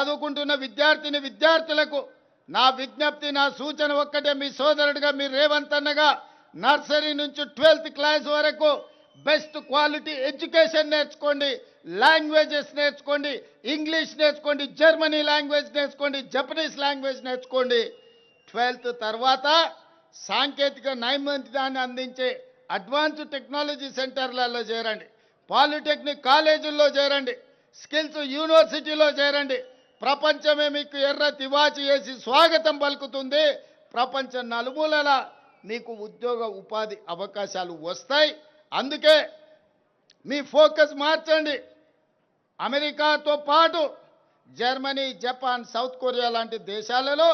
చదువుకుంటున్న విద్యార్థులకు నా విజ్ఞప్తి, నా సూచన ఒక్కటే, మీ సోదరుడిగా, మీ రేవంత్ అన్నగా నర్సరీ నుంచి 12th క్లాస్ వరకు బెస్ట్ క్వాలిటీ ఎడ్యుకేషన్ నేర్చుకోండి, లాంగ్వేజెస్ నేర్చుకోండి, ఇంగ్లీష్ నేర్చుకోండి, జర్మనీ లాంగ్వేజ్ నేర్చుకోండి, జపనీస్ లాంగ్వేజ్ నేర్చుకోండి. 12th తర్వాత సాంకేతిక నైపుణ్యాన్ని అందించే అడ్వాన్స్డ్ టెక్నాలజీ సెంటర్లలో చేరండి, పాలిటెక్నిక్ కాలేజీల్లో చేరండి, స్కిల్స్ యూనివర్సిటీలో చేరండి. ప్రపంచమే మీకు ఎర్ర తివాచి చేసి స్వాగతం పలుకుతుంది. ప్రపంచం నలుమూలల మీకు ఉద్యోగ ఉపాధి అవకాశాలు వస్తాయి. అందుకే మీ ఫోకస్ మార్చండి. అమెరికాతో పాటు జర్మనీ, జపాన్, సౌత్ కొరియా లాంటి దేశాలలో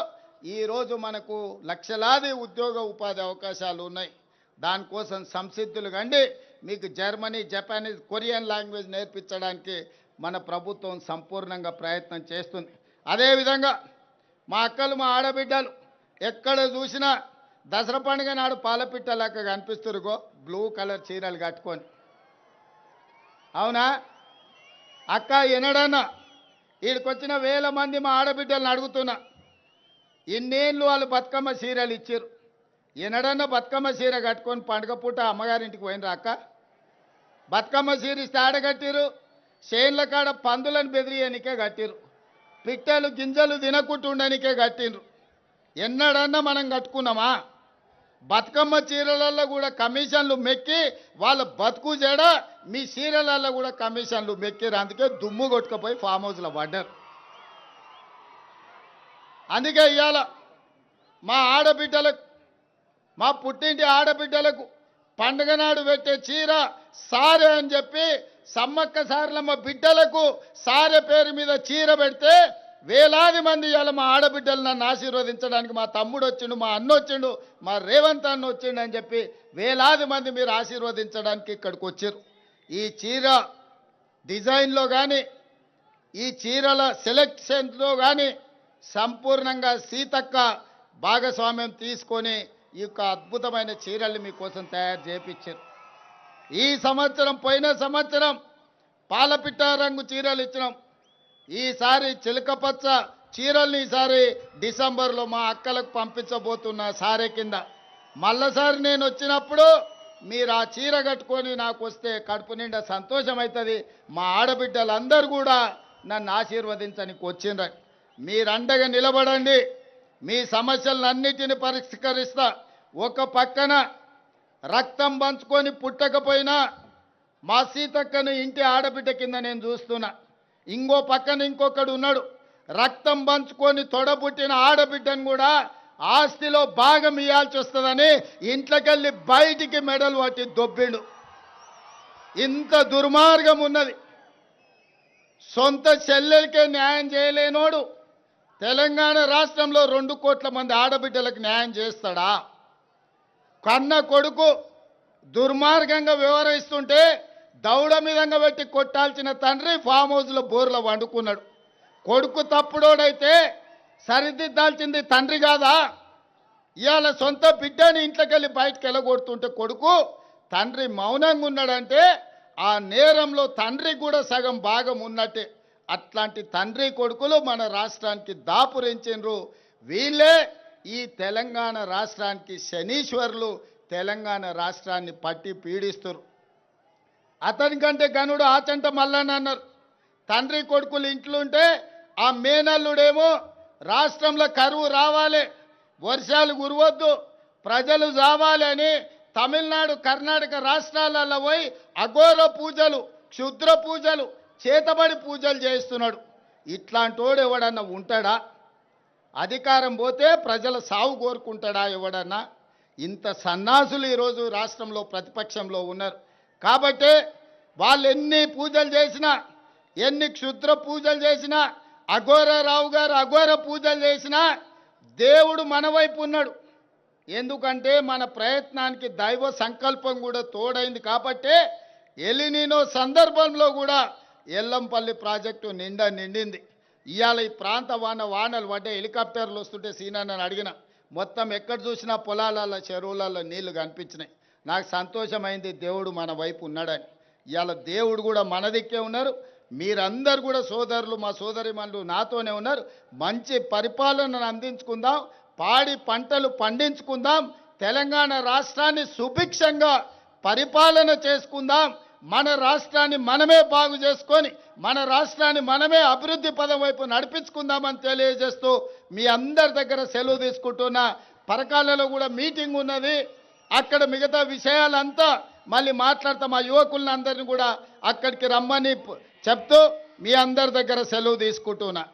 ఈరోజు మనకు లక్షలాది ఉద్యోగ ఉపాధి అవకాశాలు ఉన్నాయి. దానికోసం సంసిద్ధులు కండి. మీకు జర్మనీ, జపానీస్, కొరియన్ లాంగ్వేజ్ నేర్పించడానికి మన ప్రభుత్వం సంపూర్ణంగా ప్రయత్నం చేస్తుంది. అదేవిధంగా మా అక్కలు, మా ఆడబిడ్డలు ఎక్కడ చూసినా దసరా పండుగ నాడు పాలపిట్టలాగా కనిపిస్తురుగో, బ్లూ కలర్ చీరలు కట్టుకొని. అవునా అక్క? ఎన్నడన్నా వీడికొచ్చిన వేల మంది మా ఆడబిడ్డలను అడుగుతున్నా, ఇన్నేళ్ళు వాళ్ళు బతుకమ్మ చీరలు ఇచ్చారు, ఎన్నడన్నా బతుకమ్మ చీర కట్టుకొని పండుగ పూట అమ్మగారింటికి పోయినరా అక్క? బతుకమ్మ చీర ఇస్తే ఆడగట్టిరు, చేన్ల కాడ పందులను బెదిరియనికే కట్టిరు, పిట్టలు గింజలు తినకుంటుండనికే కట్టిండ్రు. ఎన్నడన్నా మనం కట్టుకున్నామా? బతుకమ్మ చీరలలో కూడా కమిషన్లు మెక్కి వాళ్ళ బతుకు జడ, మీ చీరలలో కూడా కమిషన్లు మెక్కిరు. అందుకే దుమ్ము కొట్టుకుపోయి ఫామ్ హౌస్లో పడ్డారు. అందుకే ఇవాళ మా ఆడబిడ్డలకు, మా పుట్టింటి ఆడబిడ్డలకు పండుగ నాడు పెట్టే చీర సారె అని చెప్పి సమ్మక్క సారలమ్మ బిడ్డలకు సారె పేరు మీద చీర పెడితే వేలాది మంది ఇవాళ మా ఆడబిడ్డలు నన్ను ఆశీర్వదించడానికి, మా తమ్ముడు వచ్చిండు, మా అన్న వచ్చిండు, మా రేవంత్ అన్న వచ్చిండు అని చెప్పి వేలాది మంది మీరు ఆశీర్వదించడానికి ఇక్కడికి వచ్చారు. ఈ చీర డిజైన్లో కానీ, ఈ చీరల సెలెక్షన్లో కానీ సంపూర్ణంగా సీతక్క భాగస్వామ్యం తీసుకొని ఈ యొక్క అద్భుతమైన చీరల్ని మీకోసం తయారు చేయించారు. ఈ సంవత్సరం, పోయిన సంవత్సరం పాలపిట్ట రంగు చీరలు ఇచ్చినాం. ఈసారి చిలకపచ్చ చీరల్ని ఈసారి డిసెంబర్లో మా అక్కలకు పంపించబోతున్న సారే కింద. మళ్ళసారి నేను వచ్చినప్పుడు మీరు ఆ చీర కట్టుకొని నాకు వస్తే కడుపు నిండా సంతోషం అవుతుంది. మా ఆడబిడ్డలందరూ కూడా నన్ను ఆశీర్వదించడానికి వచ్చిండ్రు. మీరు అండగా నిలబడండి, మీ సమస్యలన్నిటిని పరిష్కరిస్తా. ఒక పక్కన రక్తం పంచుకొని పుట్టకపోయినా మా సీతక్కను ఇంటి ఆడబిడ్డ కింద నేను చూస్తున్నా. ఇంకో పక్కన ఇంకొకడు ఉన్నాడు, రక్తం పంచుకొని తొడబుట్టిన ఆడబిడ్డను కూడా ఆస్తిలో భాగం ఇవ్వాల్సి వస్తుందని ఇంట్లోకెళ్ళి బయటికి మెడలు పట్టి దొబ్బిండు. ఇంత దుర్మార్గం ఉన్నది. సొంత చెల్లెలకే న్యాయం చేయలేనోడు తెలంగాణ రాష్ట్రంలో 2 కోట్ల మంది ఆడబిడ్డలకు న్యాయం చేస్తాడా? కన్న కొడుకు దుర్మార్గంగా వ్యవహరిస్తుంటే దౌడ మీదంగా పెట్టి కొట్టాల్సిన తండ్రి ఫామ్ హౌస్లో బోర్లో వండుకున్నాడు. కొడుకు తప్పుడోడైతే సరిదిద్దాల్సింది తండ్రి కాదా? ఇవాళ సొంత బిడ్డని ఇంట్లోకి వెళ్ళి బయటకు వెళ్ళగొడుతుంటే కొడుకు, తండ్రి మౌనంగా ఉన్నాడంటే ఆ నేరంలో తండ్రి కూడా సగం భాగం ఉన్నట్టే. అట్లాంటి తండ్రి కొడుకులు మన రాష్ట్రానికి దాపురించిండ్రు. వీళ్ళే ఈ తెలంగాణ రాష్ట్రానికి శనీశ్వరులు, తెలంగాణ రాష్ట్రాన్ని పట్టి పీడిస్తారు. అతనికంటే గనుడు ఆచంట మల్లన్న అన్నారు. తండ్రి కొడుకులు ఇంట్లో ఉంటే ఆ మేనల్లుడేమో రాష్ట్రంలో కరువు రావాలి, వర్షాలు కురవద్దు, ప్రజలు రావాలి అని తమిళనాడు, కర్ణాటక రాష్ట్రాలలో పోయి అఘోర పూజలు, క్షుద్ర పూజలు, చేతబడి పూజలు చేస్తున్నాడు. ఇట్లాంటోడు ఎవడన్నా ఉంటాడా? అధికారం పోతే ప్రజల సాగు కోరుకుంటాడా ఎవడన్నా? ఇంత సన్నాసులు ఈరోజు రాష్ట్రంలో ప్రతిపక్షంలో ఉన్నారు. కాబట్టి వాళ్ళు ఎన్ని పూజలు చేసినా, ఎన్ని క్షుద్ర పూజలు చేసినా, అఘోర రావు గారు అఘోర పూజలు చేసినా దేవుడు మన వైపు ఉన్నాడు. ఎందుకంటే మన ప్రయత్నానికి దైవ సంకల్పం కూడా తోడైంది. కాబట్టి ఎలినినో సందర్భంలో కూడా ఎల్లంపల్లి ప్రాజెక్టు నిండింది. ఇవాళ ఈ ప్రాంత వానలు పడ్డే హెలికాప్టర్లు వస్తుంటే సీనన్నని అడిగిన, మొత్తం ఎక్కడ చూసినా పొలాలలో, చెరువులలో నీళ్లు కనిపించినాయి. నాకు సంతోషమైంది, దేవుడు మన వైపు ఉన్నాడని. ఇవాళ దేవుడు కూడా మన దిక్కే ఉన్నారు. మీరందరూ కూడా సోదరులు మా సోదరిమణులు నాతోనే ఉన్నారు. మంచి పరిపాలనను అందించుకుందాం, పాడి పంటలు పండించుకుందాం, తెలంగాణ రాష్ట్రాన్ని సుభిక్షంగా పరిపాలన చేసుకుందాం, మన రాష్ట్రాన్ని మనమే బాగు చేసుకొని మన రాష్ట్రాన్ని మనమే అభివృద్ధి పదం వైపు నడిపించుకుందామని తెలియజేస్తూ మీ అందరి దగ్గర సెలవు తీసుకుంటున్నా. పరకాలలో కూడా మీటింగ్ ఉన్నది, అక్కడ మిగతా విషయాలంతా మళ్ళీ మాట్లాడతా. మా యువకులను అందరిని కూడా అక్కడికి రమ్మని చెప్తూ మీ అందరి దగ్గర సెలవు తీసుకుంటున్నా.